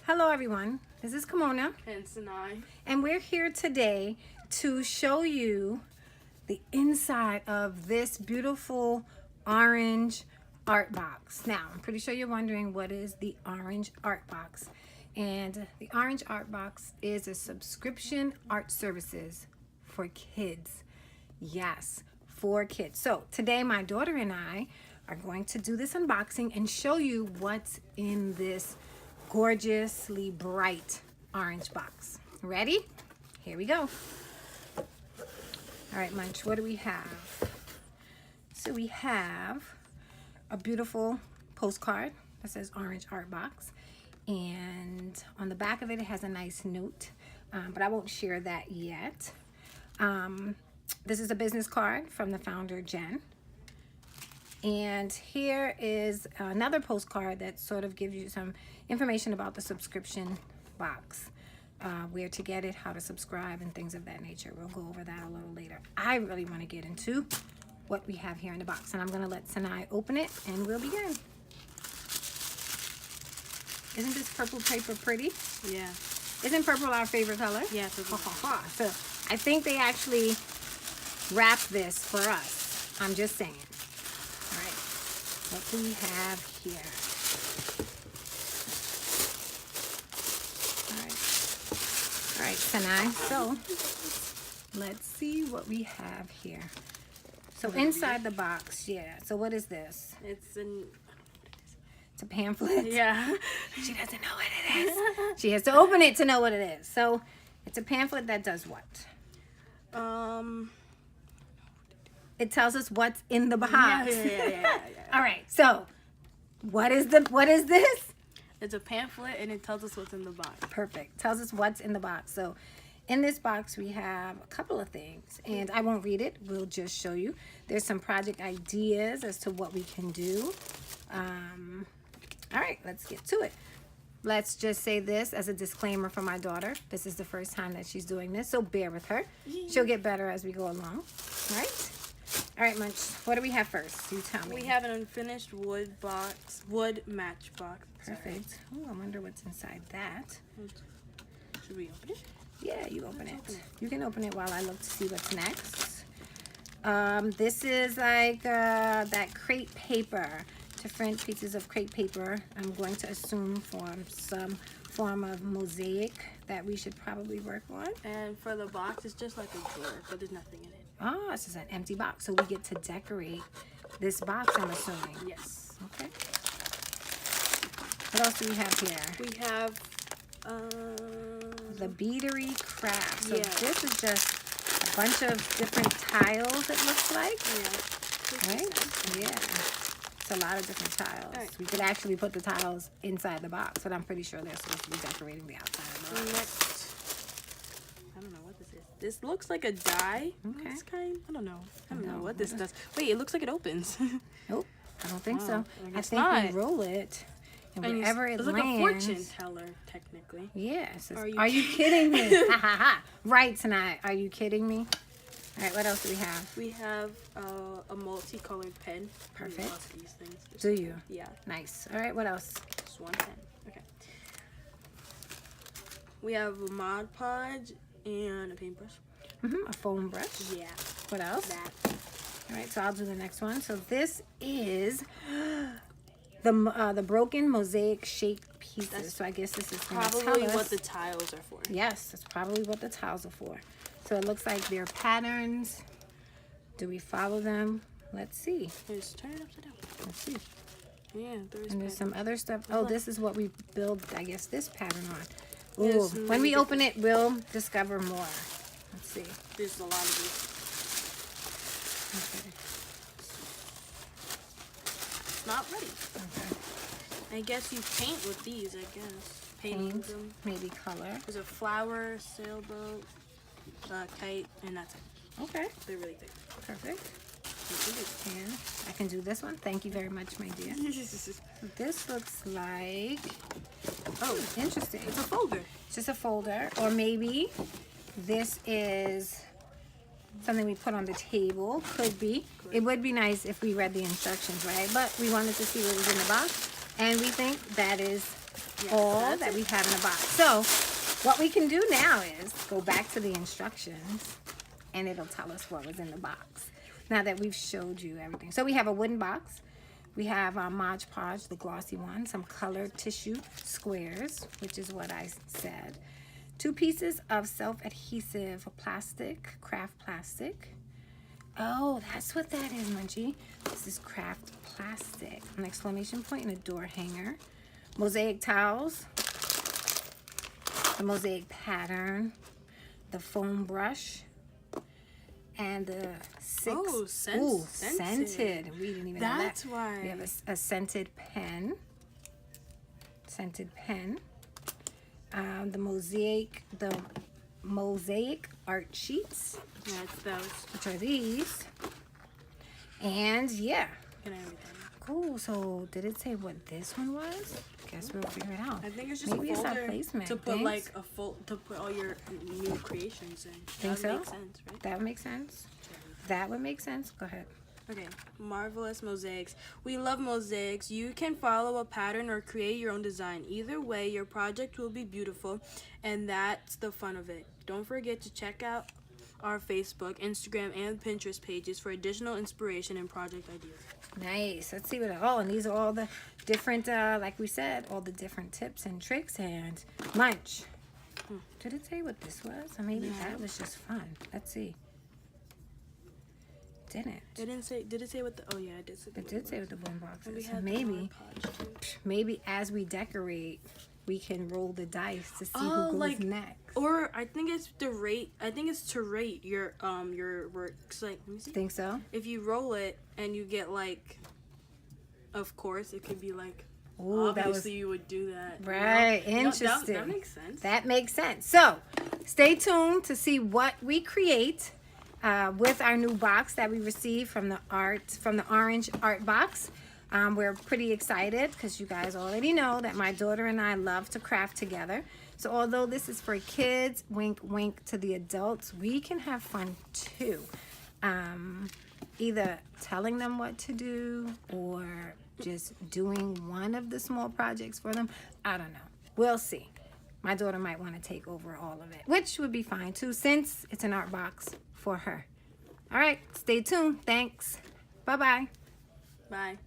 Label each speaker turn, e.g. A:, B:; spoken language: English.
A: Hello everyone, this is Kimona
B: And Sinai.
A: and we're here today to show you the inside of this beautiful orange art box. Now, I'm pretty sure you're wondering what is the orange art box. And the orange art box is a subscription art services for kids. Yes, for kids. So today my daughter and I are going to do this unboxing and show you what's in this gorgeously bright orange box. Ready? Here we go. All right, Munch, what do we have? So we have a beautiful postcard that says Orange Art Box. And on the back of it, it has a nice note, but I won't share that yet. This is a business card from the founder, Jen. And here is another postcard that sort of gives you some information about the subscription box, where to get it, how to subscribe, and things of that nature. We'll go over that a little later. I really want to get into what we have here in the box, and I'm going to let Sinai open it, and we'll begin. Isn't this purple paper pretty?
B: Yeah.
A: Isn't purple our favorite color?
B: Yeah.
A: So I think they actually wrapped this for us. I'm just saying. All right, what do we have here? All right, Sinai. So let's see what we have here. So inside the box, yeah. So what is this?
B: It's an.
A: It's a pamphlet.
B: Yeah.
A: She doesn't know what it is. She has to open it to know what it is. So it's a pamphlet that does what? It tells us what's in the box.
B: Yeah.
A: All right. So what is this?
B: It's a pamphlet and it tells us what's in the box.
A: Perfect. Tells us what's in the box. So in this box we have a couple of things, and I won't read it. We'll just show you. There's some project ideas as to what we can do. All right, let's get to it. Let's just say this as a disclaimer for my daughter. This is the first time that she's doing this, so bear with her. She'll get better as we go along. All right? All right, Munch, what do we have first? You tell me.
B: We have an unfinished wood matchbox.
A: Perfect. Oh, I wonder what's inside that.
B: Should we open it?
A: Yeah, you open it. You can open it while I look to see what's next. This is like that crepe paper. Different pieces of crepe paper. I'm going to assume form some form of mosaic that we should probably work on.
B: And for the box, it's just like a drawer, but there's nothing in it.
A: Oh, this is an empty box, so we get to decorate this box, I'm assuming.
B: Yes.
A: Okay. What else do we have here?
B: We have
A: The beadery craft. So
B: Yeah.
A: this is just a bunch of different tiles, it looks like.
B: Yeah.
A: Right? Yeah. It's a lot of different tiles.
B: Right.
A: We could actually put the tiles inside the box, but I'm pretty sure they're supposed to be decorating the outside of the box.
B: Next, I don't know what this is. This looks like a die.
A: Okay.
B: This kind. I don't know. I don't know
A: No,
B: what this does. Wait, it looks like it opens.
A: Nope, I don't think so.
B: Oh, I
A: I
B: guess
A: think
B: not.
A: we roll it, and
B: And
A: wherever it
B: it's
A: lands.
B: like a fortune teller, technically.
A: Yeah. It says,
B: Are
A: are
B: you
A: you kidding me? Ha ha ha. Right tonight. Are you kidding me? All right. What else do we have?
B: We have a multicolored pen.
A: Perfect.
B: I love these things.
A: Do you?
B: Yeah,
A: Nice. All right. What else?
B: just one pen. Okay. We have a Mod Podge and a paintbrush.
A: A foam brush.
B: Yeah,
A: What else?
B: that.
A: All right, so I'll do the next one. So this is the broken mosaic shaped pieces.
B: That's
A: so I guess this is going to
B: Probably
A: tell us.
B: what the tiles are for.
A: Yes, that's probably what the tiles are for. So it looks like they're patterns. Do we follow them? Let's see.
B: Just turn it upside down.
A: Let's see.
B: Yeah, there's
A: And there's
B: patterns.
A: some other stuff. Oh, this is what we build, I guess, this pattern on. Ooh,
B: There's
A: when we
B: many
A: open it, we'll discover more. Let's see.
B: There's a lot of these.
A: Okay.
B: It's not ready.
A: Okay.
B: I guess you paint with these, I guess. Painting
A: Paint,
B: them.
A: maybe color.
B: There's a flower, sailboat, kite, and that's it.
A: Okay,
B: They're really thick.
A: perfect. And I can do this one. Thank you very much, my dear. This looks like, oh, interesting.
B: It's a folder.
A: It's just a folder, or maybe this is something we put on the table. Could be. It would be nice if we read the instructions, right? But we wanted to see what was in the box, and we think that is
B: Yes,
A: all
B: that's
A: that
B: it.
A: we have in the box. So what we can do now is go back to the instructions and it'll tell us what was in the box. Now that we've showed you everything. So we have a wooden box. We have Mod Podge, the glossy one, some colored tissue squares, which is what I said. 2 pieces of self-adhesive plastic, craft plastic. Oh, that's what that is, Munchie. This is craft plastic. An exclamation point and a door hanger. Mosaic towels. The mosaic pattern. The foam brush. And the 6.
B: Oh,
A: scented. We didn't even know that.
B: That's why.
A: We have a scented pen. Scented pen. The mosaic art sheets,
B: Yeah, it's those.
A: which are these. And yeah,
B: And everything.
A: cool. So did it say what this one was? Guess we'll figure it out.
B: I think it's just
A: Maybe
B: a
A: it's our
B: folder
A: placement.
B: to put
A: Thanks.
B: like a to put all your new creations in.
A: Think
B: That
A: so?
B: would make sense, right?
A: That would make sense. That would make sense. Go ahead.
B: Okay, marvelous mosaics. We love mosaics. You can follow a pattern or create your own design. Either way, your project will be beautiful, and that's the fun of it. Don't forget to check out our Facebook, Instagram, and Pinterest pages for additional inspiration and project ideas.
A: Nice. Let's see what. Oh, and these are all the different, like we said, all the different tips and tricks and lunch. Did it say what this was? Or maybe that was just fun. Let's see. Didn't.
B: It didn't say. Did it say what the? Oh yeah, it did say.
A: It did say what the boom box
B: And we
A: is. So
B: had
A: maybe,
B: the Mod Podge, too.
A: maybe as we decorate, we can roll the dice to see
B: Oh,
A: who goes
B: like-
A: next.
B: Or I think it's the rate. I think it's to rate your works. Like, let me see.
A: Think so?
B: If you roll it and you get like, of course, it could be like.
A: Ooh, that was
B: Obviously, you would do that. you know?
A: right.
B: Yeah,
A: Interesting.
B: that makes sense.
A: That makes sense. So, stay tuned to see what we create with our new box that we received from the Orange Art Box. We're pretty excited because you guys already know that my daughter and I love to craft together. So although this is for kids, wink, wink to the adults, we can have fun too. Either telling them what to do or just doing one of the small projects for them. I don't know. We'll see. My daughter might want to take over all of it, which would be fine too, since it's an art box for her. All right, stay tuned. Thanks. Bye-bye.
B: Bye.